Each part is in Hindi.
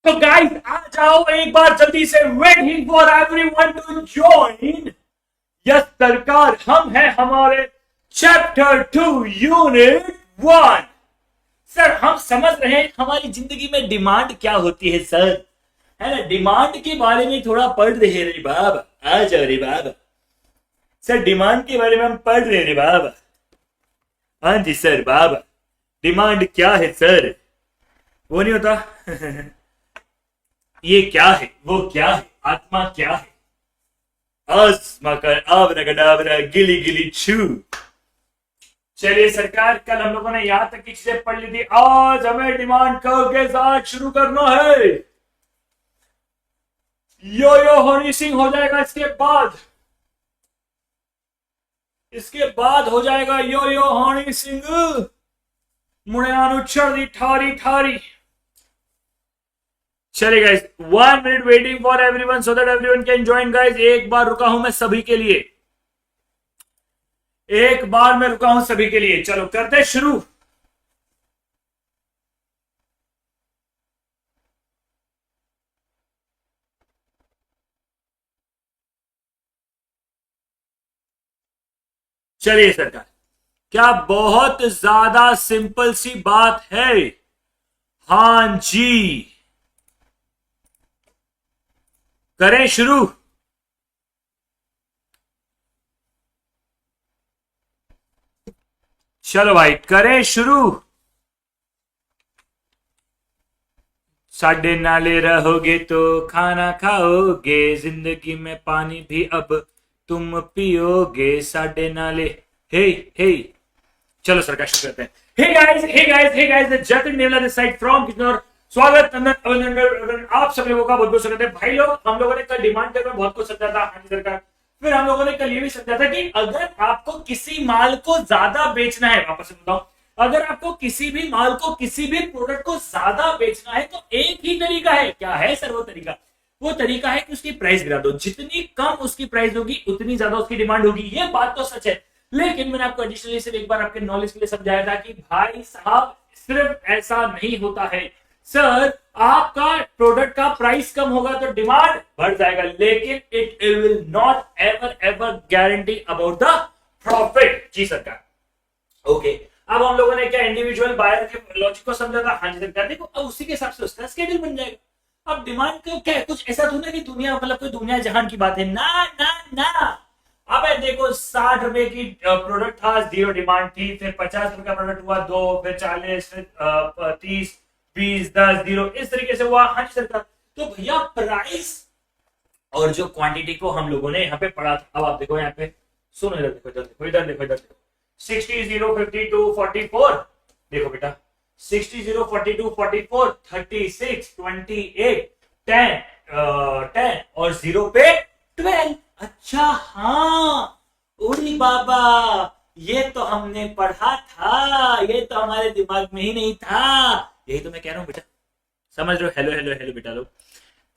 तो गाइस आ जाओ एक बार जल्दी से, waiting for everyone to join. Yes सरकार, हम हैं हमारे चैप्टर 2 यूनिट 1। सर हम समझ रहे हैं हमारी जिंदगी में डिमांड क्या होती है सर, है ना। डिमांड के बारे में थोड़ा पढ़ रहे रे बाबा, आ जाओ रे बाबा। सर डिमांड के बारे में हम पढ़ रहे रे बाबा। हाँ जी सर बाबा, डिमांड क्या है सर, वो नहीं होता ये क्या है, वो क्या है, आत्मा क्या है। आसमा कर आवरा गडावरा गिली गिली छू। चलिए सरकार, कल हम लोगों ने यहां तक की चीजें पढ़ ली थी, आज हमें डिमांड कर्व के साथ शुरू करना है। यो यो हनी सिंह हो जाएगा इसके बाद हो जाएगा यो यो हनी सिंह। मुड़ियानु चढ़ी ठारी ठारी। चलिए guys, 1 minute waiting for everyone so that everyone can join. Guys एक बार रुका हूं मैं सभी के लिए, एक बार मैं रुका हूं सभी के लिए। चलो करते हैं शुरू। चलिए सरकार, क्या बहुत ज्यादा सिंपल सी बात है। हां जी, करें शुरू। चलो भाई करें शुरू। साडे नाले रहोगे तो खाना खाओगे, जिंदगी में पानी भी अब तुम पियोगे। साडे नाले हे हे। चलो सरकार शुरू करते हैं। Hey guys Jatin Nevla this side from Kishore. स्वागत अभिनंदन आप सब लोगों का बहुत बहुत स्वागत है भाई लोग। हम लोगों ने कल डिमांड करके बहुत कुछ समझा था। हाँ जी सरकार, फिर हम लोगों ने कल ये भी समझा था कि अगर आपको किसी माल को ज्यादा बेचना है, वापस से बताऊं, अगर आपको किसी भी माल को, किसी भी प्रोडक्ट को ज्यादा बेचना है तो एक ही तरीका है। क्या है सर वो तरीका? वो तरीका है कि उसकी प्राइस गिरा दो। जितनी कम उसकी प्राइस होगी उतनी ज्यादा उसकी डिमांड होगी। ये बात तो सच है, लेकिन मैंने आपको एडिशनली सिर्फ एक बार आपके नॉलेज के लिए समझाया था कि भाई साहब सिर्फ ऐसा नहीं होता है। सर आपका प्रोडक्ट का प्राइस कम होगा तो डिमांड बढ़ जाएगा, लेकिन it will not ever ever guarantee about the profit. जी सरकार ओके। अब हम लोगों ने क्या इंडिविजुअल बायर के लॉजिक को समझा था। हाँ जी सरकार, देखो अब उसी के हिसाब से उसका स्केड्यूल बन जाएगा। अब डिमांड का क्या है, कुछ ऐसा थोड़ा कि दुनिया मतलब कोई दुनिया जहान की बात है ना ना ना। अब देखो 60 रुपए की प्रोडक्ट था, 0 डिमांड थी, फिर 50 रुपए का प्रोडक्ट हुआ 2, फिर 40, फिर 30, 20, 10, 0, इस तरीके से हुआ। हाँ जी सरकार, तो भैया प्राइस और जो क्वांटिटी को हम लोगों ने यहाँ पे पढ़ा था। अब आप देखो यहाँ पे, सुनो इधर देखो, इधर देखो, इधर देखो, इधर देखो, 60, 0, 52, 44। देखो बेटा 60, 0, 42, 44, 36, 28, 10, 10 और 0 पे 12। अच्छा हाँ, उड़ी बाबा, ये तो हमने पढ़ा था, ये तो हमारे दिमाग में ही नहीं था। यही तो मैं कह रहा हूं बेटा, समझ रहे हो? हेलो हेलो हेलो बेटा लोग,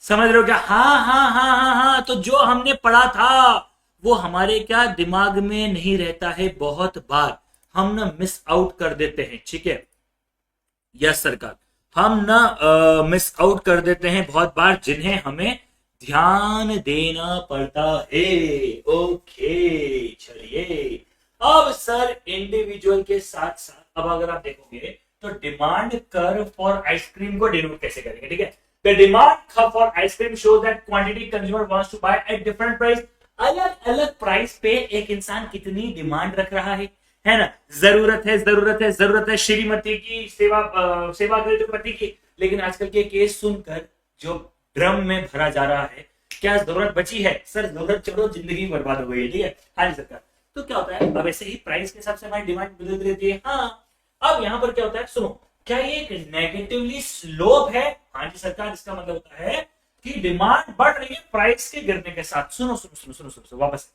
समझ रहे हो क्या? हाँ हाँ हाँ हाँ हाँ। तो जो हमने पढ़ा था वो हमारे क्या दिमाग में नहीं रहता है, बहुत बार हम ना मिस आउट कर देते हैं। ठीक है यस सरकार, हम ना मिस आउट कर देते हैं बहुत बार, जिन्हें हमें ध्यान देना पड़ता है। ओके चलिए, अब सर इंडिविजुअल के साथ साथ अब अगर आप देखोगे तो डिमांड कर्व फॉर आइसक्रीम को डिनोट कैसे करेंगे। ठीक है, the demand curve for ice cream show that quantity consumer wants to buy at different price. अलग अलग प्राइस पे एक इंसान कितनी डिमांड रख रहा है ना। जरूरत है जरूरत है जरूरत है श्रीमती की सेवा, सेवा करे तो पति की। लेकिन आजकल के केस सुनकर जो ड्रम में भरा जा रहा है, क्या जरूरत बची है? सर जरूरत छोड़ो, जिंदगी बर्बाद हो गई है। ठीक है हाँ जी सरकार, तो क्या होता है अब ऐसे ही प्राइस के हिसाब से हमारी डिमांड बदलती रहती है। हाँ अब यहाँ पर क्या होता है, सुनो, क्या ये एक नेगेटिवली स्लोप है? हाँ जी सरकार, इसका मतलब होता है कि डिमांड बढ़ रही है प्राइस के गिरने के साथ। सुनो सुनो सुनो सुनो सुनो, वापस।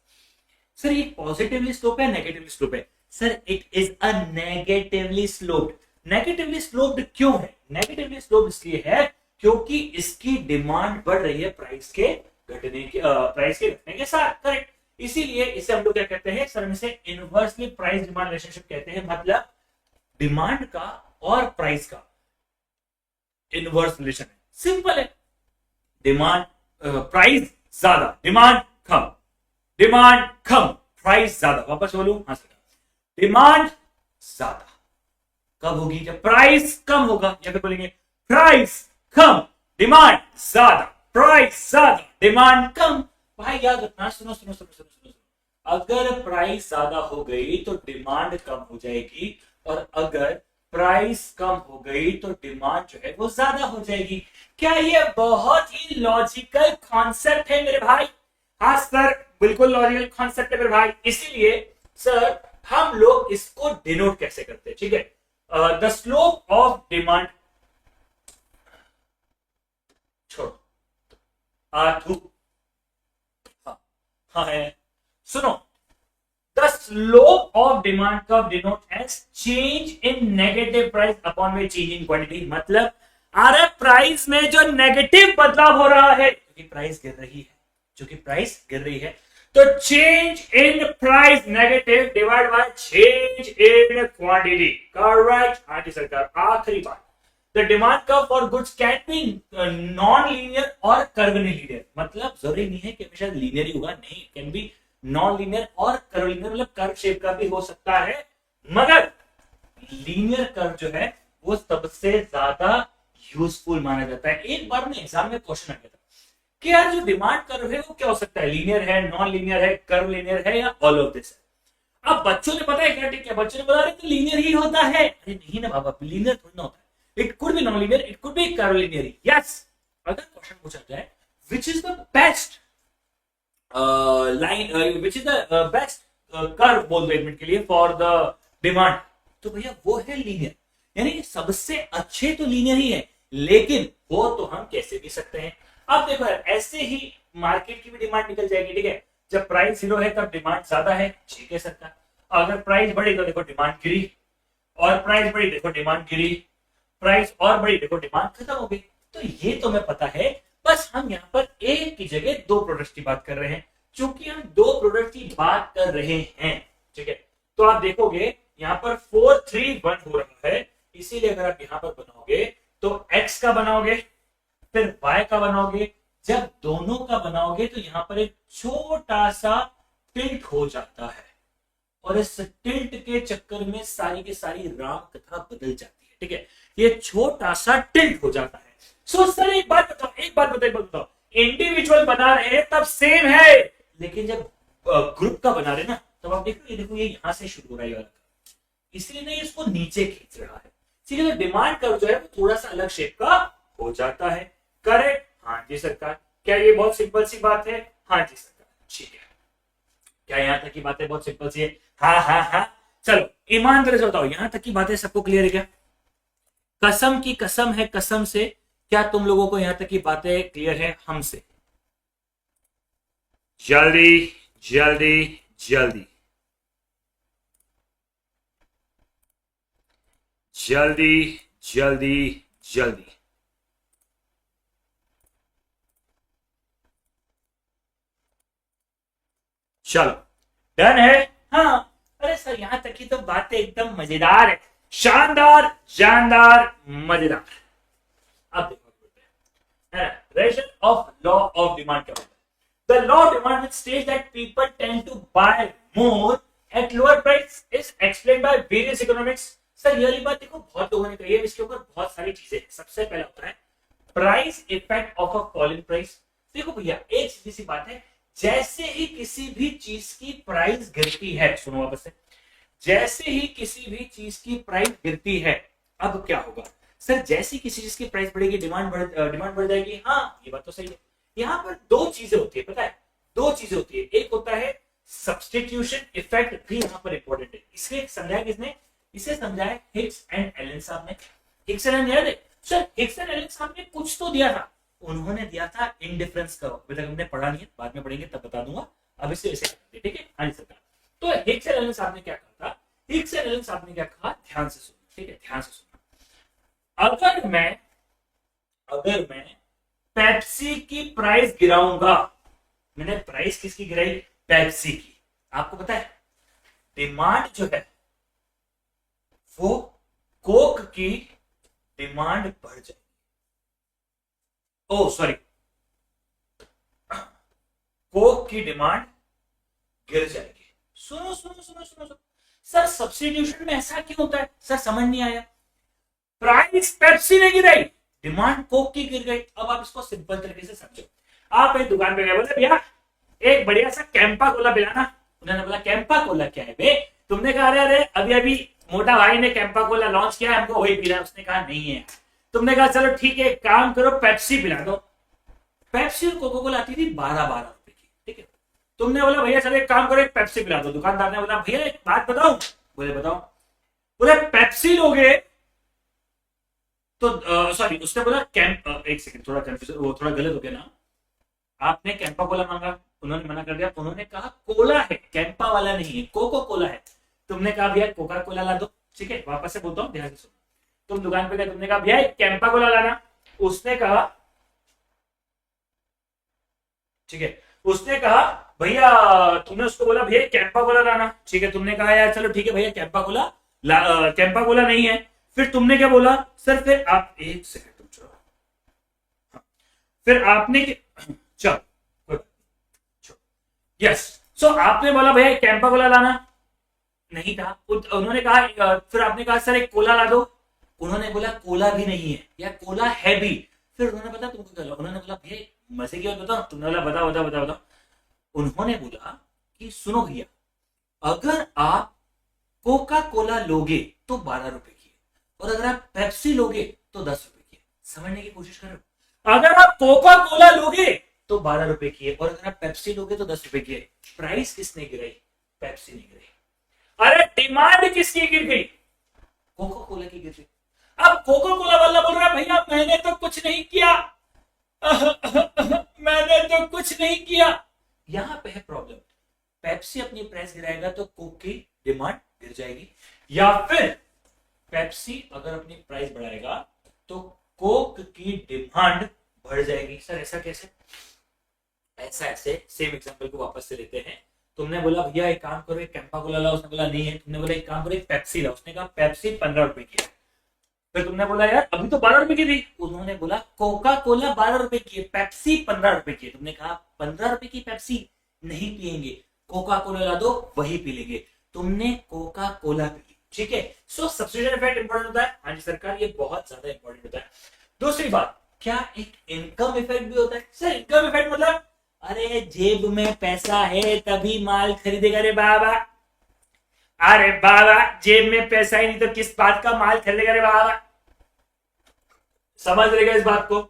सर ये पॉजिटिवली स्लोप है नेगेटिवली स्लोप है? Sir it is a negatively sloped. Negatively sloped क्यों है? नेगेटिवली स्लोप्ड इसलिए है क्योंकि इसकी डिमांड बढ़ रही है प्राइस के घटने के साथ। करेक्ट, इसीलिए इसे हम लोग क्या कहते हैं सर, इसे इनवर्सली प्राइस डिमांड रिलेशनशिप कहते हैं। मतलब डिमांड का और प्राइस का इनवर्स रिलेशन है। सिंपल है। डिमांड प्राइस ज्यादा, डिमांड कम, डिमांड कम, प्राइस ज्यादा। वापस बोलूं, हाँ सर, डिमांड ज्यादा कब होगी? जब प्राइस कम होगा। या फिर बोलेंगे प्राइस कम, डिमांड ज्यादा, प्राइस ज्यादा, डिमांड कम। भाई याद रखना, सुनो सुनो सुनो सुनो सुनो, अगर प्राइस ज्यादा हो गई तो डिमांड कम हो जाएगी, और अगर प्राइस कम हो गई तो डिमांड जो है वो ज्यादा हो जाएगी। क्या ये बहुत ही लॉजिकल कॉन्सेप्ट है मेरे भाई? हाँ सर, बिल्कुल लॉजिकल कॉन्सेप्ट है मेरे भाई। इसीलिए सर हम लोग इसको डिनोट कैसे करते हैं, ठीक है? द स्लोप ऑफ डिमांड, छोड़ो आठू, हाँ है, सुनो, the slope of demand curve denotes as change in negative price upon में change in quantity। मतलब अरे प्राइस में जो नेगेटिव बदलाव हो रहा है, क्योंकि प्राइस गिर रही है, क्योंकि प्राइस गिर रही है, तो change in price negative divide by change in quantity. Correct, हाँ जी सरकार। आखिरी बात, the demand curve for goods can be non linear और कर्व लीनियर। मतलब जरूरी नहीं है कि हमेशा लीनियर ही होगा, नहीं, कैन बी नॉन लीनियर और कर्व लीनियर, मतलब कर्व शेप का भी हो सकता है, मगर लीनियर कर्व जो है वो सबसे ज्यादा यूजफुल माना जाता है। एक बार में एग्जाम में क्वेश्चन आ गया था कि यार जो डिमांड कर्व है वो क्या हो सकता है, लीनियर है, नॉन लीनियर है, कर्व लीनियर है, या ऑल ऑफ दिस है। अब बच्चों ने पता है क्या, ठीक है, बच्चों ने बता रहे कि लीनियर ही होता है। अरे नहीं ना बाबा, लीनियर थोड़ी ना होता है, it could be non linear, it could be curve linear. Yes, अगर क्वेश्चन पूछा जाए which is the best line, which is the best curve बोल दो एक मिनट के लिए फॉर द डिमांड, तो भैया वो है लीनियर। यानी कि सबसे अच्छे तो लीनियर ही है, लेकिन वो तो हम कैसे भी सकते हैं। अब देखो यार, ऐसे ही मार्केट की भी डिमांड निकल जाएगी, ठीक है? जब प्राइस 0 है तब डिमांड ज्यादा है, ठीक है सरकार। अगर प्राइस बढ़ी तो देखो डिमांड गिरी, और प्राइस बढ़ी देखो डिमांड गिरी, प्राइस और बढ़ी देखो डिमांड खत्म हो गई। तो ये तो हमें पता है, बस हम यहाँ पर एक की जगह दो प्रोडक्ट्स की बात कर रहे हैं। चूंकि हम दो प्रोडक्ट की बात कर रहे हैं, ठीक है, तो आप देखोगे यहाँ पर 4 3 1 हो रहा है, इसीलिए अगर आप यहाँ पर बनाओगे तो x का बनाओगे, फिर y का बनाओगे। जब दोनों का बनाओगे तो यहाँ पर एक छोटा सा टिल्ट हो जाता है, और इस टिल्ट के चक्कर में सारी की सारी राम कथा बदल जाती है, ठीक है? ये छोटा सा टिल्ट हो जाता है। सो सर एक बात बताओ, एक बात बताओ, इंडिविजुअल बना रहे हैं तब सेम है, लेकिन जब ग्रुप का बना रहे ना, तब आप देखो, ये देखो, ये यहां से शुरू हो रहा है वाला, इसलिए नहीं इसको नीचे खींच रहा है, इसलिए डिमांड कर्व जो है वो थोड़ा सा अलग शेप का हो जाता है। करेक्ट, हाँ जी सरकार। क्या ये बहुत सिंपल सी बात है? हाँ जी सरकार, ठीक है। क्या यहाँ तक की बातें बहुत सिंपल सी है? हाँ हाँ हाँ। चलो ईमानदारी से बताओ, यहाँ तक की बातें सबको क्लियर है क्या? कसम की कसम है, कसम से, क्या तुम लोगों को यहाँ तक की बातें क्लियर है हमसे? जल्दी जल्दी जल्दी जल्दी जल्दी जल्दी। चलो डन है? हाँ। अरे सर यहां तक की तो बातें एकदम मजेदार है, शानदार, जानदार, मजेदार। अब देखो, ration of law of demand क्या होता है? The law of demand which states that people tend to buy more at lower price is explained by various economics। Sir ये वाली बात देखो बहुत लोगों ने कही है, इसके ऊपर बहुत सारी चीजें हैं। सबसे पहला होता है price effect of a falling price. देखो भैया एक सीधी सी बात है, जैसे ही किसी भी चीज की प्राइस गिरती है, सुनो वापस से, जैसे ही किसी भी चीज की प्राइस गिरती है, अब क्या होगा सर? जैसे किसी चीज की प्राइस बढ़ेगी डिमांड बढ़ जाएगी। हाँ ये बात तो सही है। यहाँ पर दो चीजें होती है, पता है, दो चीजें होती है। एक होता है सब्स्टिट्यूशन इफेक्ट, भी यहाँ पर इंपॉर्टेंट है। इसलिए समझाया किसने? इसे समझाया हिक्स एंड एलन साहब ने। हिक्स एंड एलन याद है सर? हिक्स एंड एलन साहब ने कुछ तो दिया था, उन्होंने दिया था इंडिफरेंस कर्व। अभी तक हमने पढ़ा नहीं है, बाद में पढ़ेंगे तब बता दूंगा। अब इसे ऐसे करते, ठीक है? हाँ जी सरकार। तो हिक्स एंड एलन साहब ने क्या कहा था? हिक्स एंड एलन साहब ने क्या कहा, ध्यान से सुनो, ठीक है, ध्यान से सुनो। अगर मैं पेप्सी की प्राइस गिराऊंगा, मैंने प्राइस किसकी गिराई? पेप्सी की। आपको पता है डिमांड जो है वो कोक की डिमांड बढ़ जाएगी। ओ सॉरी, कोक की डिमांड गिर जाएगी। सुनो सुनो सुनो सुनो सुनो सर, सब्स्टिट्यूशन में ऐसा क्यों होता है सर, समझ नहीं आया। प्राइस पेप्सी ने गिराई, डिमांड कोक की गिर गई। अब आप इसको सिंपल तरीके से समझो। आप एक दुकान पे गए, बोले भैया एक बढ़िया सा कैंपा कोला पिलाना। उन्होंने बोला कैंपा कोला क्या है बे? तुमने कहा अरे अरे अभी अभी मोटा भाई ने कैंपा कोला लॉन्च किया है, हमको वही पीना है। उसने कहा नहीं है। तुमने कहा चलो ठीक है, एक काम करो पेप्सी पिला दो। पेप्सी और कोका कोला आती थी 12-12 रुपए की, ठीक है। तुमने बोला भैया चलो एक काम करो, एक पेप्सी पिला दो। दुकानदार ने बोला भैया एक बात बताऊं? बोले बताओ। बोले पेप्सी लोगे तो सॉरी, उसने बोला एक सेकंड, थोड़ा कंफ्यूजन, वो थोड़ा गलत हो गया ना। आपने कैंपा कोला मांगा, उन्होंने मना कर दिया। उन्होंने कहा कोला है, कैंपा वाला नहीं है, कोको कोला है। तुमने कहा भैया कोका कोला ला दो, ठीक है। वापस से बोलता हूँ, ध्यान से सुनो। तुम दुकान पे गए, तुमने कहा भैया कैंपा कोला लाना। उसने कहा ठीक है, उसने कहा भैया, तुमने उसको बोला भैया कैंपा कोला लाना, ठीक है। तुमने कहा यार चलो ठीक है भैया कैंपा कोला कैंपा कोला नहीं है। फिर तुमने क्या बोला सर? फिर आप एक सेकंड तुम चलो, हाँ। फिर आपने चलो यस, सो आपने बोला भैया कैंपा कोला लाना, नहीं था। उन्होंने कहा, फिर आपने कहा सर एक कोला ला दो। उन्होंने बोला कोला भी नहीं है या कोला है भी। फिर उन्होंने पता तुमको क्या, उन्होंने बोला भैया मजे की बात बताओ। तुमने बोला बताओ बताओ बताओ बताओ। उन्होंने बोला कि सुनो भैया, अगर आप कोका कोला लोगे तो 12 रुपए की है, और अगर आप पेप्सी लोगे तो 10 रुपए की है। समझने की कोशिश करो। अगर आप कोका कोला लोगे तो 12 रुपए की है, और अगर आप पेप्सी लोगे तो 10 रुपए की है। प्राइस किसने गिराई? पेप्सी ने गिराई। अरे डिमांड किसकी गिर गई? कोका कोला की गिर गई। अब कोका कोला वाला बोल रहा है भैया मैंने तो कुछ नहीं किया मैंने तो कुछ नहीं किया। यहां पे है प्रॉब्लम। पेप्सी अपनी प्राइस गिराएगा तो कोक की डिमांड गिर जाएगी, या फिर पेप्सी अगर अपनी प्राइस बढ़ाएगा तो कोक की डिमांड बढ़ जाएगी। सर ऐसा कैसे? ऐसा ऐसे, सेम एग्जांपल को वापस से लेते हैं। तुमने बोला भैया एक काम करो, एक कैंपा कोला लाओ। उसने बोला नहीं है। तुमने बोला एक काम करो, एक पेप्सी लाओ। उसने कहा पेप्सी 15 रुपए की है। फिर तुमने बोला यार अभी तो 12 रुपए की थी। उन्होंने बोला कोका कोला 12 रुपए की है, पेप्सी 15 रुपए की है। तुमने कहा 15 रुपए की पेप्सी नहीं पियेंगे, कोका कोला ला दो, वही पी लेंगे। तुमने कोका कोला पी, ठीक है। सो सब्स्टिट्यूशन इफेक्ट इंपॉर्टेंट होता है। हाँ जी सरकार, ये बहुत ज्यादा इंपॉर्टेंट होता है। दूसरी बात, क्या एक इनकम इफेक्ट भी होता है? सर इनकम इफेक्ट मतलब अरे जेब में पैसा है तभी माल खरीदेगा रे बाबा। अरे बाबा जेब में पैसा ही नहीं तो किस बात का माल खरीदेगा रे बाबा? समझ रहेगा इस बात को?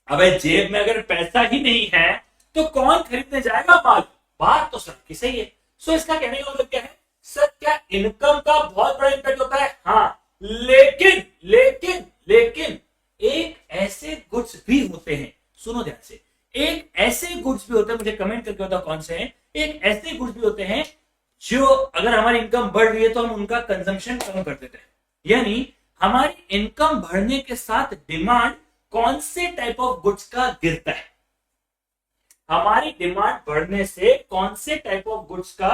अबे जेब में अगर पैसा ही नहीं है तो कौन खरीदने जाएगा माल? बात तो सबकी सही है। सो इसका कहने का मतलब क्या है? सर क्या इनकम का बहुत बड़ा इम्पैक्ट होता है? हाँ, लेकिन लेकिन लेकिन एक ऐसे गुड्स भी होते हैं, सुनो ध्यान से, एक ऐसे गुड्स भी होते हैं, मुझे कमेंट करके बताओ कौन से हैं। एक ऐसे गुड्स भी होते हैं जो अगर हमारी इनकम बढ़ रही है तो हम उनका कंजम्पशन कम कर देते हैं। यानी हमारी इनकम बढ़ने के साथ डिमांड कौन से टाइप ऑफ गुड्स का गिरता है? हमारी डिमांड बढ़ने से कौन से टाइप ऑफ गुड्स का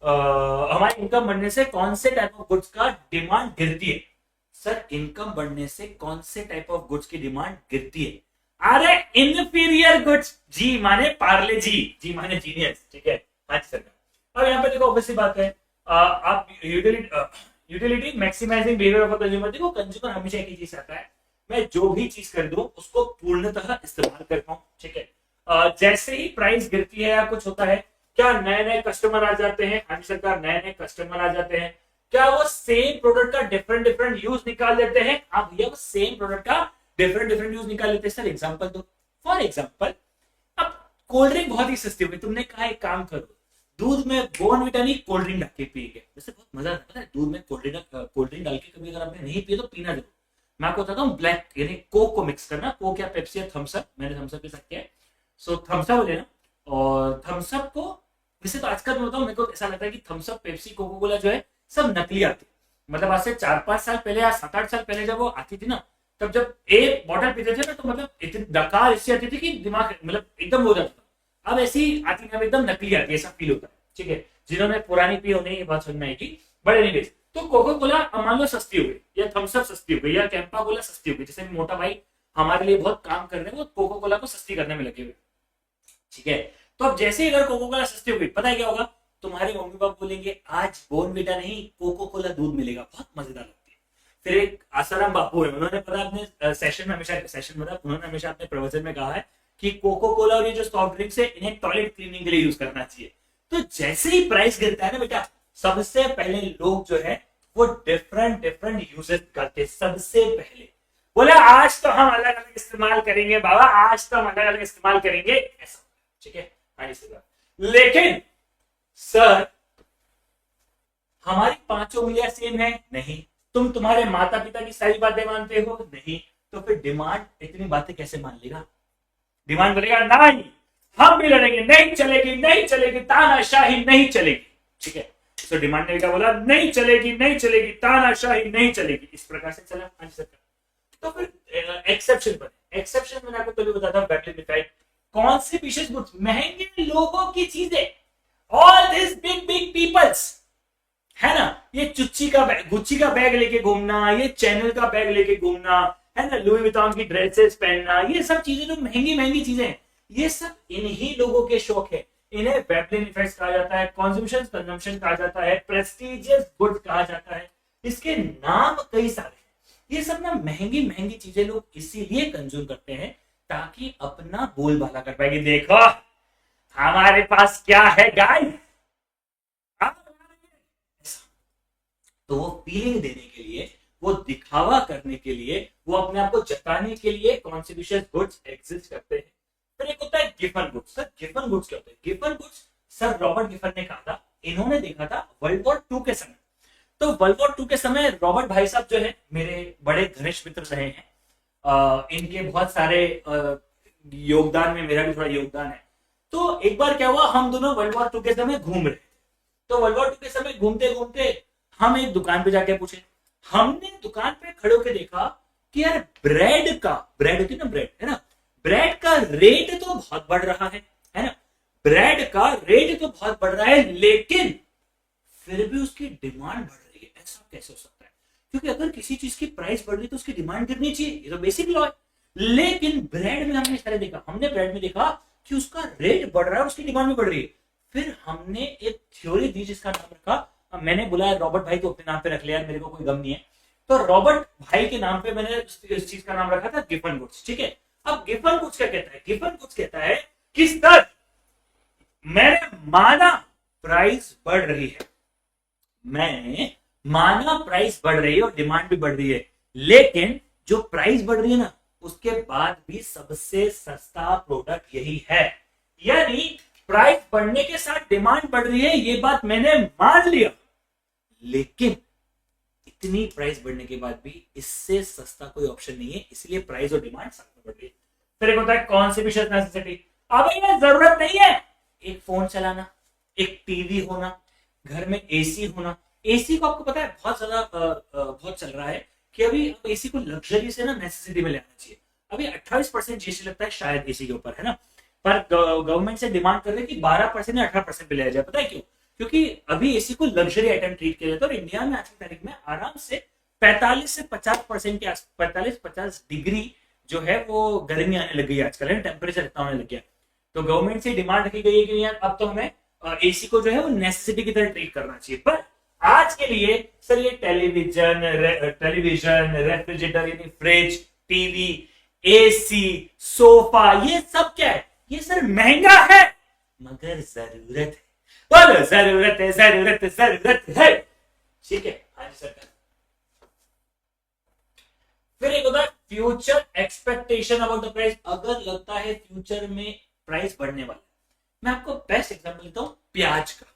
हमारी इनकम बढ़ने से कौन से टाइप ऑफ गुड्स का डिमांड गिरती है? सर इनकम बढ़ने से कौन से टाइप ऑफ गुड्स की डिमांड गिरती है? अरे इंफीरियर गुड्स। जी माने पार्ले जी माने जीनियस, ठीक है। हाँ जी सर। अब यहाँ पे देखो ऑब्वियसली बात है, आप utility maximising behaviour of consumer. देखो कंज्यूमर हमेशा एक ही चीज आता है, मैं जो भी चीज खरीदूं उसको पूर्णतः इस्तेमाल करता हूँ, ठीक है। जैसे ही प्राइस गिरती है या कुछ होता है, क्या नए नए कस्टमर आ जाते हैं? हाँ जी सरकार, नए नए कस्टमर आ जाते हैं। क्या वो सेम प्रोडक्ट का डिफरेंट डिफरेंट यूज निकाल लेते हैं? हाँ भैया, वो सेम प्रोडक्ट का डिफरेंट डिफरेंट यूज निकाल लेते हैं। सर एग्जांपल दो। फॉर एग्जांपल, अब कोल्ड ड्रिंक बहुत ही सस्ती हुई, तुमने कहा एक काम करो, दूध में बोर्नविटा नहीं कोल्ड ड्रिंक डाल के पिएंगे। वैसे बहुत मजा आता है दूध में कोल्ड ड्रिंक डाल के। कभी अगर आपने नहीं पिए तो पीना जरूर। मैं आपको बताता हूँ, ब्लैक यानी कोक को मिक्स करना, कोक या पेप्सी या थम्स अप। मैंने थम्स अप के साथ किया है। सो थम्स अप लेना, और थम्स अप को वैसे तो आजकल मैं बताऊँ, मेरे को ऐसा लगता है कि Thums Up, Pepsi, Coca Cola जो है सब नकली आती है। मतलब आज से 4-5 साल पहले या 7-8 साल पहले जब वो आती थी ना, तब जब एक बॉटल पीते थे ना तो मतलब इतनी डकार इससे आती थी कि दिमाग मतलब एकदम हो जाता था। अब ऐसी आती है, एकदम नकली आती है, ऐसा फील होता है, ठीक है। जिन्होंने पुरानी पी उन्हें ये बात समझ में आएगी। बट एनीवेज, तो कोको कोला मान लो सस्ती हो गई, या थम्स अप सस्ती हो गई, या कैंपा कोला सस्ती हो गई। जैसे मोटा भाई हमारे लिए बहुत काम कर रहे हैं, वो कोको कोला को सस्ती करने में लगे हुए। ठीक है, तो अब जैसे ही अगर कोको कोला सस्ती होगी, पता है क्या होगा, तुम्हारे मम्मी पापा बोलेंगे आज बोर्नविटा नहीं कोको कोला दूध मिलेगा, बहुत मजेदार लगती है। फिर एक आसाराम बापू है, उन्होंने पता अपने सेशन में हमेशा, सेशन मतलब उन्होंने हमेशा अपने प्रवचन में कहा है कि कोको कोला और ये जो सॉफ्ट ड्रिंक्स है इन्हें टॉयलेट क्लीनिंग के लिए यूज करना चाहिए। तो जैसे ही प्राइस गिरता है ना बेटा, सबसे पहले लोग जो है वो डिफरेंट डिफरेंट यूजेस करते, सबसे पहले बोले आज तो हम अलग अलग इस्तेमाल करेंगे बाबा, आज तो हम अलग अलग इस्तेमाल करेंगे ऐसा। ठीक है, लेकिन सर हमारी पांचों उंगलियां सेम है नहीं, तुम तुम्हारे माता पिता की सारी बातें मानते हो नहीं, तो फिर डिमांड इतनी बातें कैसे मान लेगा? डिमांड बोलेगा नहीं हम भी लड़ेंगे, नहीं चलेगी नहीं चलेगी, तानाशाही नहीं चलेगी। ठीक है, तो डिमांड ने क्या बोला, नहीं चलेगी नहीं चलेगी, तानाशाही नहीं चलेगी, इस प्रकार से चला। तो फिर एक्सेप्शन बने, एक्सेप्शन मैंने आपको पहले बताया था, बैटल डिफाइड कॉन्सेप्शियस गुड्स, महंगे लोगों की चीजें, all this big big peoples, है ना, ये चुच्ची का बैग, गुच्ची का बैग लेके घूमना, ये चैनल का बैग लेके घूमना, है ना, लुई विटॉन की ड्रेसेस पहनना, ये सब चीजें जो महंगी महंगी चीजें हैं, ये सब इन्हीं लोगों के शौक है। इन्हें वेबलिन इफेक्ट्स कहा जाता है, कंजम्पशन कहा जाता है, प्रेस्टिजियस गुड्स कहा जाता है, इसके नाम कई सारे हैं। ये सब ना महंगी महंगी चीजें लोग इसीलिए कंज्यूम करते हैं ताकि अपना बोलबाला कर पाएंगे, देखो हमारे पास क्या है गाइस। तो वो फीलिंग देने के लिए, वो दिखावा करने के लिए, वो अपने आप को जताने के लिए कॉन्सेप्शुअल गुड्स एग्जिस्ट करते हैं। फिर एक होता है Giffen goods. Sir Giffen goods क्या होता है? Giffen goods sir Robert Giffen ने कहा था, इन्होंने देखा था वर्ल्ड वॉर 2 के समय। तो वर्ल्ड वॉर 2 के समय रॉबर्ट भाई साहब जो है मेरे बड़े घनिष्ठ मित्र रहे हैं, इनके बहुत सारे योगदान में मेरा भी थोड़ा योगदान है। तो एक बार क्या हुआ, हम दोनों वर्ल्ड वॉर 2 के समय घूम रहे थे। तो वर्ल्ड वॉर 2 के समय घूमते घूमते हम एक दुकान पे जाके पूछे, हमने दुकान पे खड़े होकर देखा कि यार ब्रेड होती है ना, ब्रेड है ना, ब्रेड का रेट तो बहुत बढ़ रहा है ना, ब्रेड का रेट तो बहुत बढ़ रहा है, लेकिन फिर भी उसकी डिमांड बढ़ रही है। ऐसा कैसे हो सकता है? क्योंकि अगर किसी चीज की प्राइस बढ़ रही है तो उसकी डिमांड गिरनी चाहिए, ये तो बेसिक लॉ है। लेकिन ब्रेड में हमने इस तरह देखा, हमने ब्रेड में देखा कि उसका रेट बढ़ रहा है, उसकी डिमांड भी बढ़ रही है। फिर हमने एक थ्योरी दी जिसका नाम रखा, मैंने बुलाया रॉबर्ट भाई को, अपने नाम पे रख लिया, मेरे को कोई गम नहीं है, तो रॉबर्ट भाई के नाम पे मैंने इस चीज का नाम रखा था गिफन गुड्स। ठीक है, अब गिफन गुड्स क्या कहता है? गिफन गुड्स कहता है कि सर मैंने माना प्राइस बढ़ रही है, मैंने माना प्राइस बढ़ रही है और डिमांड भी बढ़ रही है, लेकिन जो प्राइस बढ़ रही है ना उसके बाद भी सबसे सस्ता प्रोडक्ट यही है। यानी प्राइस बढ़ने के साथ डिमांड बढ़ रही है, ये बात मैंने मान लिया, लेकिन इतनी प्राइस बढ़ने के बाद भी इससे सस्ता कोई ऑप्शन नहीं है, इसलिए प्राइस और डिमांड साथ में बढ़ रही है। फिर एक होता है कॉन्सेप्शुअल नेसेसिटी। अब ये जरूरत नहीं है एक फोन चलाना, एक टीवी होना, घर में एसी होना। एसी को आपको पता है बहुत ज्यादा बहुत चल रहा है कि अभी एसी को लग्जरी से ना नेसेसिटी में लेना चाहिए। अभी 28% जीएसटी लगता है शायद एसी के ऊपर, है ना, पर गवर्नमेंट से डिमांड कर रहे हैं कि 12% या 18% पे लिया जाए। पता है क्यों? क्योंकि अभी एसी को लग्जरी आइटम ट्रीट किया जाता है और इंडिया में आज की तारीख में आराम से 45 से 50% के 45-50 डिग्री जो है वो गर्मी आने लग गई है आजकल, है टेम्परेचर इतना होने लग गया। तो गवर्नमेंट से डिमांड रखी गई है कि यार अब तो हमें एसी को जो है वो नेसेसिटी की तरह ट्रीट करना चाहिए। पर आज के लिए सर ये टेलीविजन, रेफ्रिजरेटर यानी फ्रिज, टीवी, एसी, सोफा, ये सब क्या है? ये सर महंगा है मगर जरूरत है। बोलो जरूरत है, जरूरत है, जरूरत है। ठीक है, हाँ जी सर। फिर एक होता है future expectation about the price. अगर लगता है फ्यूचर में प्राइस बढ़ने वाला, मैं आपको बेस्ट एग्जांपल देता हूं प्याज का।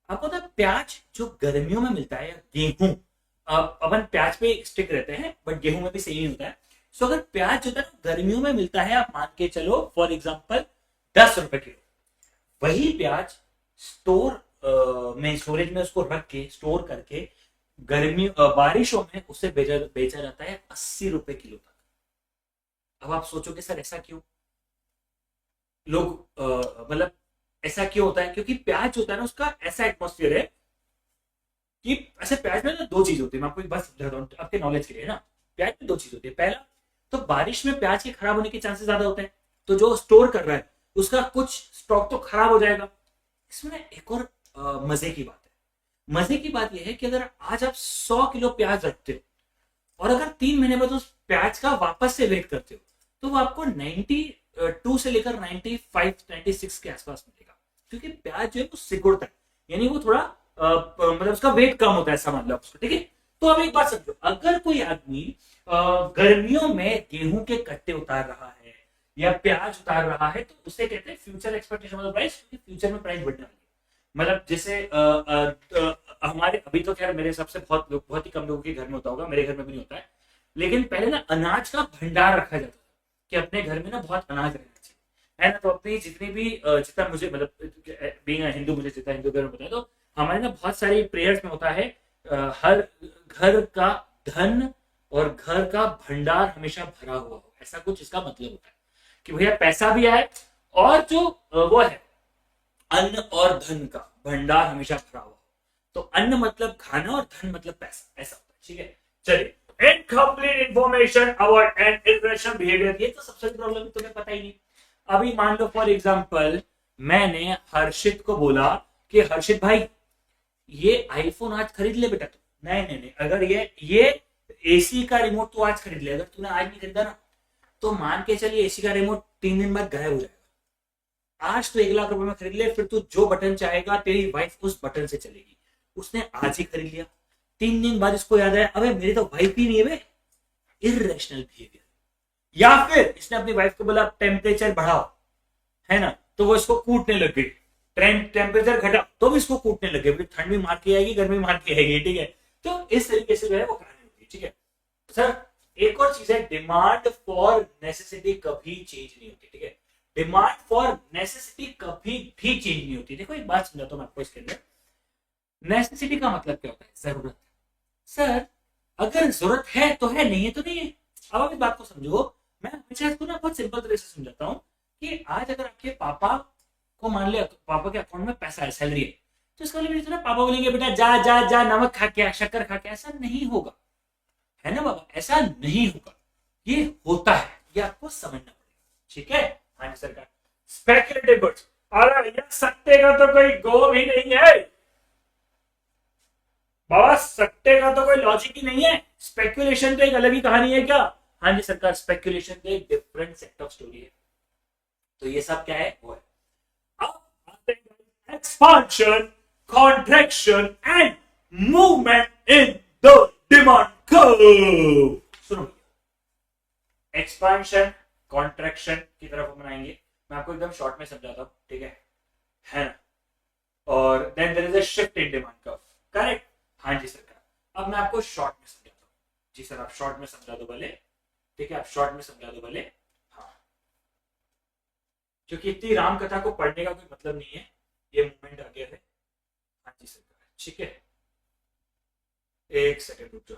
आपको पता है प्याज जो गर्मियों में मिलता है, गेहूं, अपन प्याज पे स्टिक रहते हैं बट गेहूं में भी सही होता है। सो अगर प्याज जो है गर्मियों में मिलता है, आप मान के चलो फॉर एग्जांपल 10 रुपए किलो, वही प्याज स्टोर में, स्टोरेज में उसको रख के स्टोर करके गर्मी बारिशों में उसे बेचा जाता है 80 रुपए किलो तक। अब आप सोचोगे सर ऐसा क्यों? लोग मतलब ऐसा क्यों होता है? क्योंकि प्याज होता है ना, उसका ऐसा एटमोस्फियर है कि ऐसे प्याज में ना 2 चीज होती है। मैं आपको एक बात समझाता हूँ आपके नॉलेज के लिए ना। प्याज में 2 चीज होती है। पहला, तो बारिश में प्याज के खराब होने के चांसेस ज्यादा होते हैं, तो जो स्टोर कर रहा है उसका कुछ स्टॉक तो खराब हो जाएगा। इसमें एक और मजे की बात है। मजे की बात यह है कि अगर आज आप 100 किलो प्याज रखते हो और अगर 3 महीने बाद उस प्याज का वापस से वेट करते हो तो वो आपको 92 से लेकर 95 96 के आसपास मिलेगा, क्योंकि प्याज जो है वो सिकुड़ता है, यानी वो थोड़ा मतलब उसका वेट कम होता है, समझ लो उसको, ठीक है। तो अब एक बात समझो, अगर कोई आदमी गर्मियों में गेहूं के कट्टे उतार रहा है या प्याज उतार रहा है तो उसे कहते हैं फ्यूचर एक्सपेक्टेशन ऑफ प्राइस, क्योंकि फ्यूचर में प्राइस बढ़ने वाली है। मतलब जैसे हमारे अभी तो खैर मेरे हिसाब से बहुत ही कम लोगों के घर में होता होगा, मेरे घर में भी नहीं होता है, लेकिन पहले ना अनाज का भंडार रखा जाता था कि अपने घर में ना बहुत अनाज रहना चाहिए, है ना। तो अपनी जितनी भी जितना मुझे मतलब बीइंग हिंदू, मुझे जितना हिंदू घर में पता है, तो हमारे ना बहुत सारी प्रेयर्स में होता है हर घर का धन और घर का भंडार हमेशा भरा हुआ हो, ऐसा कुछ इसका मतलब होता है कि भैया पैसा भी आए और जो वो है अन्न और धन का भंडार हमेशा भरा हुआ हो। तो अन्न मतलब खाना और धन मतलब पैसा, ऐसा होता है, ठीक है। चलिए, incomplete information about an irrational behaviour, ये तो सबसे बड़ी प्रॉब्लम तुम्हें पता ही नहीं। अभी मान लो फॉर एग्जांपल मैंने हर्षित को बोला कि हर्षित भाई ये आईफोन आज खरीद ले बेटा तू। नहीं नहीं नहीं, अगर ये एसी का रिमोट तू आज खरीद ले, अगर तूने आज नहीं खरीदा ना तो मान के चलिए एसी का रिमोट 3 दिन बाद गायब हो जाएगा। आज तो 1 लाख रुपए में खरीद ले, फिर तू जो बटन चाहेगा तेरी वाइफ उस बटन से चलेगी। उसने आज ही खरीद लिया, 3 दिन बाद इसको याद आया अबे मेरी तो वाइफ ही नहीं है बे, इरेशनल बिहेवियर। या फिर इसने अपनी वाइफ को बोला टेम्परेचर बढ़ाओ, है ना, तो वो इसको कूटने लग गई। टेम्परेचर घटा तो भी इसको कूटने लगे, ठंड भी मार के आएगी, गर्मी मार के आएगी, ठीक है। तो इस तरीके से जो है वो कहानी होती है, ठीक है। सर एक और चीज है, डिमांड फॉर नेसेसिटी कभी चेंज नहीं होती, ठीक है। डिमांड फॉर नेसेसिटी कभी भी चेंज नहीं होती। देखो एक बात समझाता हूं मैं आपको इसके अंदर। नेसेसिटी का मतलब क्या होता है? जरूरत। सर अगर जरूरत है तो है, नहीं है तो नहीं है। अब आप इस बात को समझो, मैं हमेशा इसको ना बहुत सिंपल तरीके से समझाता हूँ कि आज अगर आपके पापा को मान लिया तो पापा के अकाउंट में पैसा है, सैलरी है, तो इसका मतलब ना पापा बोलेंगे बेटा जा जा जा नमक खा के, शक्कर खा के, ऐसा नहीं होगा, है ना बाबा, ऐसा नहीं होगा। ये होता है, ये आपको समझना पड़ेगा, ठीक है। हाँ जी सरकार। स्पेक्युलेटिव गुड्स, अरे यार सट्टे का तो कोई गो भी नहीं है बाबा, सट्टे का तो कोई लॉजिक ही नहीं है। स्पेक्युलेशन तो एक अलग ही कहानी है क्या? हाँ जी सरकार, स्पेक्युलेशन तो एक डिफरेंट सेट ऑफ स्टोरी है। तो ये सब क्या है? वो है expansion, contraction and movement in the demand curve। सुनो, expansion, contraction की तरफ हम बनाएंगे, मैं आपको एकदम शॉर्ट में समझाता हूँ, ठीक है ना। और then there is a shift in demand curve, correct? हाँ जी सरकार। अब मैं आपको शॉर्ट में समझाता हूँ। जी सर आप शॉर्ट में समझा दो भले, ठीक है, आप शॉर्ट में समझा दो भले। हाँ, क्योंकि इतनी राम कथा को पढ़ने का कोई मतलब नहीं है, ये मूवमेंट आ गया है। हाँ जी सरकार, ठीक है, एक सेकंड रुक जाओ।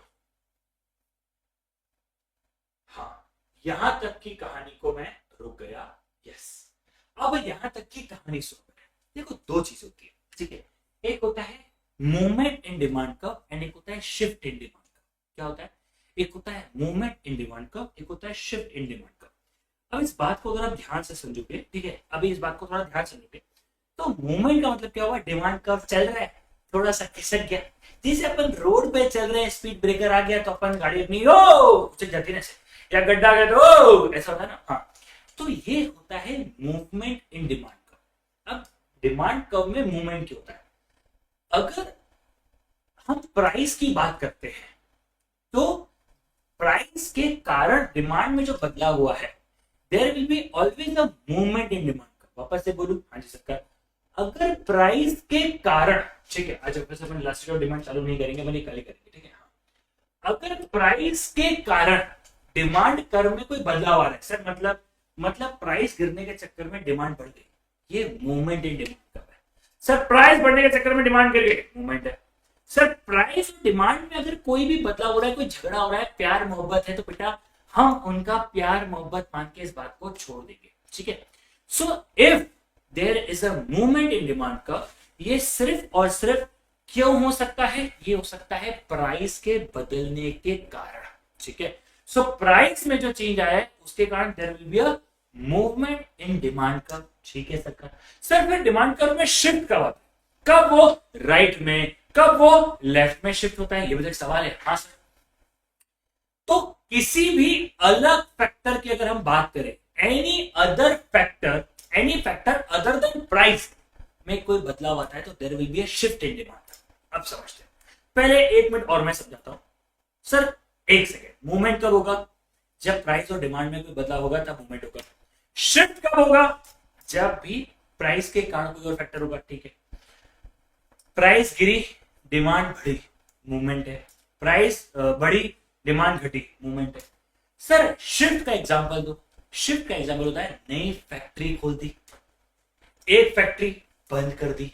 हाँ, यहां तक की कहानी को मैं रुक गया, यस। अब यहां तक की कहानी सुनो। देखो दो चीज होती है, ठीक है, एक होता है movement in demand curve and एक होता है शिफ्ट इन डिमांड कर्व। क्या होता है? एक होता है मूवमेंट इन डिमांड कर्व, एक होता है शिफ्ट इन डिमांड कर्व। अब इस बात को अगर आप ध्यान से समझोगे, ठीक है, अभी इस बात को थोड़ा ध्यान से समझोगे, तो मूवमेंट का मतलब क्या हुआ? डिमांड कर्व चल रहा है, थोड़ा सा खिसक गया, जैसे अपन रोड पे चल रहे हैं, स्पीड ब्रेकर आ गया तो अपन गाड़ी अपनी चल जाती है, या गड्ढा आ गया तो ऐसा होता है ना। हाँ, तो ये होता है मूवमेंट इन डिमांड कर्व। अब डिमांड कर्व में मूवमेंट क्या होता है? अगर हम प्राइस की बात करते हैं तो प्राइस के कारण डिमांड में जो बदलाव हुआ है, there will be always a movement in demand curve. वापस से बोलूं, हाँ जी सरकार, अगर प्राइस के कारण, ठीक है, आज वैसे अपन लास्ट डिमांड चालू नहीं करेंगे, अपन कल ही करेंगे, ठीक है। हाँ, अगर प्राइस के कारण डिमांड कर्व में कोई बदलाव आ रहा है, सर मतलब प्राइस गिरने के चक्कर में डिमांड बढ़ गई, ये मूवमेंट इन डिमांड कर्व है। सर प्राइस बढ़ने के चक्कर में डिमांड गिर गई, मूवमेंट है। सर प्राइस और डिमांड में अगर कोई भी बदलाव हो रहा है, कोई झगड़ा हो रहा है, प्यार मोहब्बत है, तो बेटा हम उनका प्यार मोहब्बत मान के इस बात को छोड़ देंगे, ठीक है। So if there is a movement in demand curve, ये सिर्फ और सिर्फ क्यों हो सकता है? ये हो सकता है प्राइस के बदलने के कारण, ठीक है। सो प्राइस में जो चेंज आया है उसके कारण there will be a movement in demand curve. ठीक है सर फिर डिमांड कर्व में शिफ्ट कब आता है? कब वो राइट में, कब वो लेफ्ट में शिफ्ट होता है? ये भी एक सवाल है। हाँ सर, तो किसी भी अलग फैक्टर की अगर हम बात करें, any factor other than price में कोई बदलाव आता है तो there will be a shift in demand. अब समझते हैं, पहले 1 मिनट और मैं समझाता हूं सर। 1 सेकेंड, मूवमेंट कब होगा? जब प्राइस और डिमांड में कोई बदलाव होगा तब मूवमेंट होगा। शिफ्ट कब होगा? जब भी प्राइस के कारण कोई और फैक्टर होगा। ठीक है, प्राइस गिरी, डिमांड बढ़ी, मूवमेंट है। प्राइस बढ़ी, डिमांड घटी, मूवमेंट है। सर शिफ्ट का एग्जांपल दो। शिफ्ट का एग्जांपल होता है नई फैक्ट्री खोल दी, एक फैक्ट्री बंद कर दी।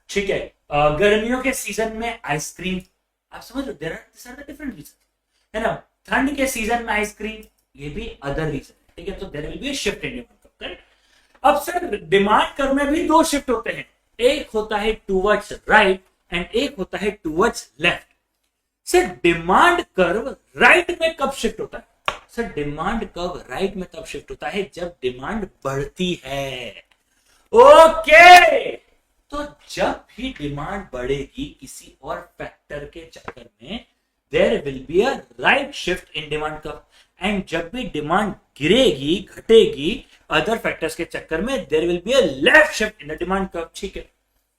ठीक है, गर्मियों के सीजन में आइसक्रीम, आप समझ लो, there are the different reason है ना। ठंड के सीजन में आइसक्रीम, ये भी अदर रीजन है। ठीक है, तो there will be a shift in demand curve. Correct. अब सर डिमांड कर्व में भी 2 शिफ्ट होते हैं, एक होता है टूवर्ड्स राइट एंड एक होता है towards left. Sir demand curve right में कब शिफ्ट होता है? सर डिमांड कर्व राइट में तब शिफ्ट होता है जब डिमांड बढ़ती है। ओके, तो जब भी डिमांड बढ़ेगी किसी और फैक्टर के चक्कर में, there will be a right shift in demand curve. And जब भी डिमांड गिरेगी, घटेगी अदर फैक्टर्स के चक्कर में, there will be a left shift in the demand curve. ठीक है,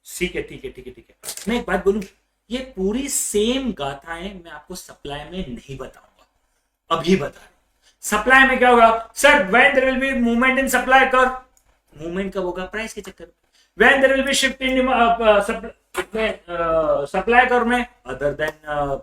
ठीक है, ठीक है, ठीक है, ठीक है। मैं एक बात बोलूं, ये पूरी सेम गाथाएं मैं आपको सप्लाई में नहीं बताऊंगा, अभी बता रहा हूं। सप्लाई में क्या होगा sir? When there will be movement in supply curve, movement कब होगा? प्राइस के चक्कर में। When there will be shift in supply curve में, अदर देन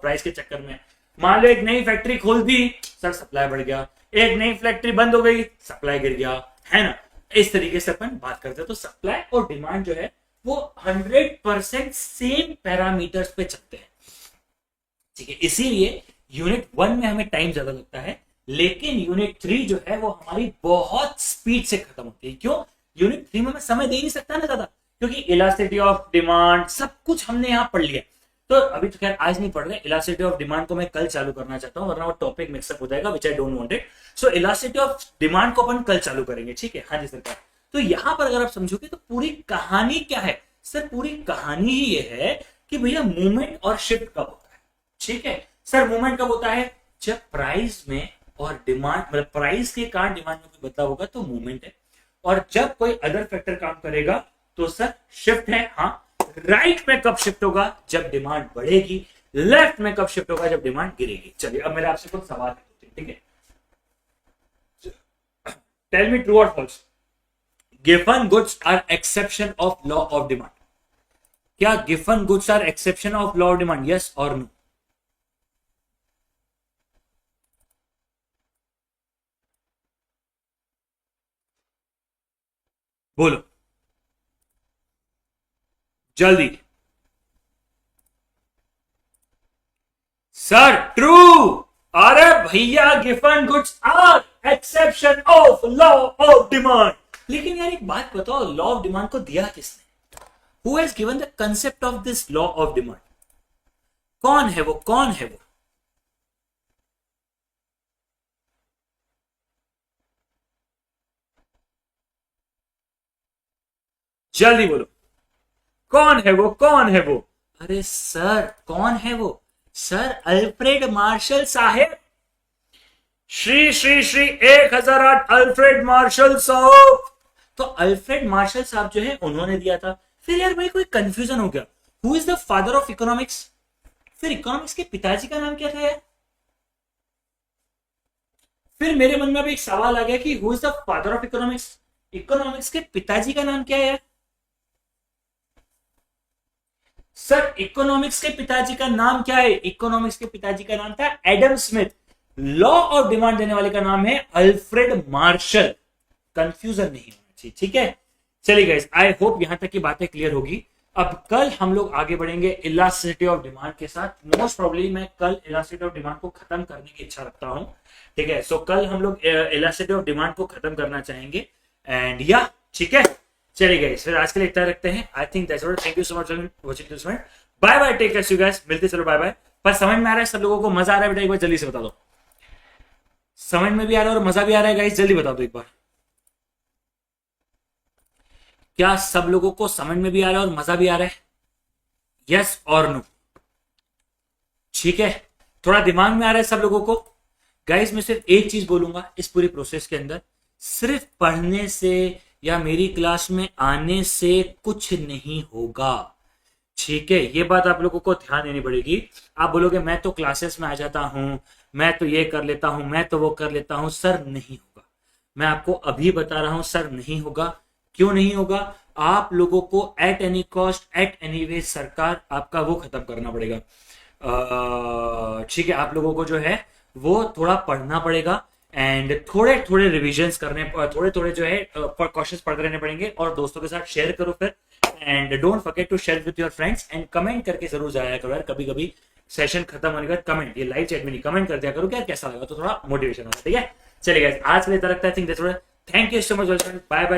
प्राइस के चक्कर में। मान लो एक नई फैक्ट्री खोल दी, सर सप्लाई बढ़ गया। एक नई फैक्ट्री बंद हो गई, सप्लाई गिर गया, है ना। इस तरीके से अपन बात करते हैं। तो सप्लाई और डिमांड जो है वो 100% सेम पैरामीटर्स पे चलते हैं। ठीक है, इसीलिए यूनिट 1 में हमें टाइम ज्यादा लगता है, लेकिन यूनिट 3 जो है वो हमारी बहुत स्पीड से खत्म होती है। क्यों? यूनिट 3 में मैं समय दे नहीं सकता ना ज्यादा, क्योंकि इलास्टिसिटी ऑफ डिमांड सब कुछ हमने यहां पढ़ लिया। तो अभी तो खैर आज नहीं पढ़ रहे, इलास्टिसिटी ऑफ डिमांड को मैं कल चालू करना चाहता हूं, वरना वो टॉपिक मिक्सअप हो जाएगा, which I don't want it. So elasticity of demand को अपन कल चालू करेंगे। ठीक है, हाँ जी सरकार। तो यहां पर अगर आप समझोगे तो पूरी कहानी क्या है सर? पूरी कहानी ही ये है कि भैया मूवमेंट और शिफ्ट कब होता है। ठीक है सर, मूवमेंट कब होता है? जब प्राइस में और डिमांड, मतलब प्राइस के कारण डिमांड में कोई बदलाव होगा तो मूवमेंट है, और जब कोई अदर फैक्टर काम करेगा तो सर शिफ्ट है। हाँ, राइट में कब शिफ्ट होगा? जब डिमांड बढ़ेगी। लेफ्ट में कब शिफ्ट होगा? जब डिमांड गिरेगी। चलिए अब मेरे आपसे कुछ सवाल है, ठीक है। टेल मी ट्रू और false, given goods are exception of law of demand. क्या given goods are exception of law of demand? Yes और नो? बोलो जल्दी। Sir true. अरे भैया given goods are exception of law of demand. लेकिन यार एक बात बताओ, लॉ ऑफ डिमांड को दिया किसने? Who has given the concept of this law of demand? कौन है वो? कौन है वो? जल्दी बोलो, कौन है वो? कौन है वो? अरे सर कौन है वो? सर अल्फ्रेड मार्शल साहेब। श्री श्री श्री 1008 अल्फ्रेड मार्शल साहब। तो अल्फ्रेड मार्शल साहब जो है उन्होंने दिया था। फिर यार भाई कोई कंफ्यूजन हो गया, who is the father of economics? फिर इकोनॉमिक्स के पिताजी का नाम क्या था यार? फिर मेरे मन में अभी एक सवाल आ गया कि who is the father of economics? Economics के पिताजी का नाम क्या है? सर इकोनॉमिक्स के पिताजी का नाम क्या है? इकोनॉमिक्स के पिताजी का नाम था Adam Smith. Law of demand देने वाले का नाम है अल्फ्रेड मार्शल। कंफ्यूजन नहीं होना चाहिए, ठीक है। चलिए गाइस, आई होप यहां तक की बातें क्लियर होगी। अब कल हम लोग आगे बढ़ेंगे इलास्टिसिटी ऑफ डिमांड के साथ। मोस्ट प्रोबेबली मैं कल इलास्टिसिटी ऑफ डिमांड को खत्म करने की इच्छा रखता हूं, ठीक है। सो कल हम लोग इलास्टिसिटी ऑफ डिमांड को खत्म करना चाहेंगे एंड या ठीक है। चलिए गाइस, फिर आज के लिए इतना रखते हैं। I think that's all. Thank you so much for watching this video. Bye bye, take care you guys. मिलते चलो, बाय बाय। पर समझ में आ रहा है सब लोगों को? मजा आ रहा है बेटा? एक बार जल्दी से बता दो। समझ में भी आ रहा है और मजा भी आ रहा है गाइस? जल्दी बता दो एक बार, क्या सब लोगों को समझ में भी आ रहा है और मजा भी आ रहा है? यस और नो? ठीक है, थोड़ा दिमाग में आ रहा है सब लोगों को? गाइस मैं सिर्फ एक चीज बोलूंगा इस पूरी प्रोसेस के अंदर, सिर्फ पढ़ने से या मेरी क्लास में आने से कुछ नहीं होगा। ठीक है, ये बात आप लोगों को ध्यान देनी पड़ेगी। आप बोलोगे मैं तो क्लासेस में आ जाता हूं, मैं तो ये कर लेता हूं, मैं तो वो कर लेता हूं, सर नहीं होगा। मैं आपको अभी बता रहा हूं सर नहीं होगा। क्यों नहीं होगा? आप लोगों को at any cost at any way सरकार आपका वो खत्म करना पड़ेगा। ठीक है, आप लोगों को जो है वो थोड़ा पढ़ना पड़ेगा एंड थोड़े थोड़े रिविजन्स करने, थोड़े थोड़े जो है क्वेश्चंस पढ़ते रहने पड़ेंगे और दोस्तों के साथ शेयर करो फिर। And don't forget to share with your friends and comment करके जरूर जाया करो यार, कभी कभी सेशन खत्म होने के बाद कमेंट, ये लाइव चैट में नहीं, कमेंट कर दिया करो क्या कैसा लगा, तो थोड़ा मोटिवेशन होगा। ठीक है, चलिए गाइस आज के लिए इतना रखता है। Thank you so much, bye bye.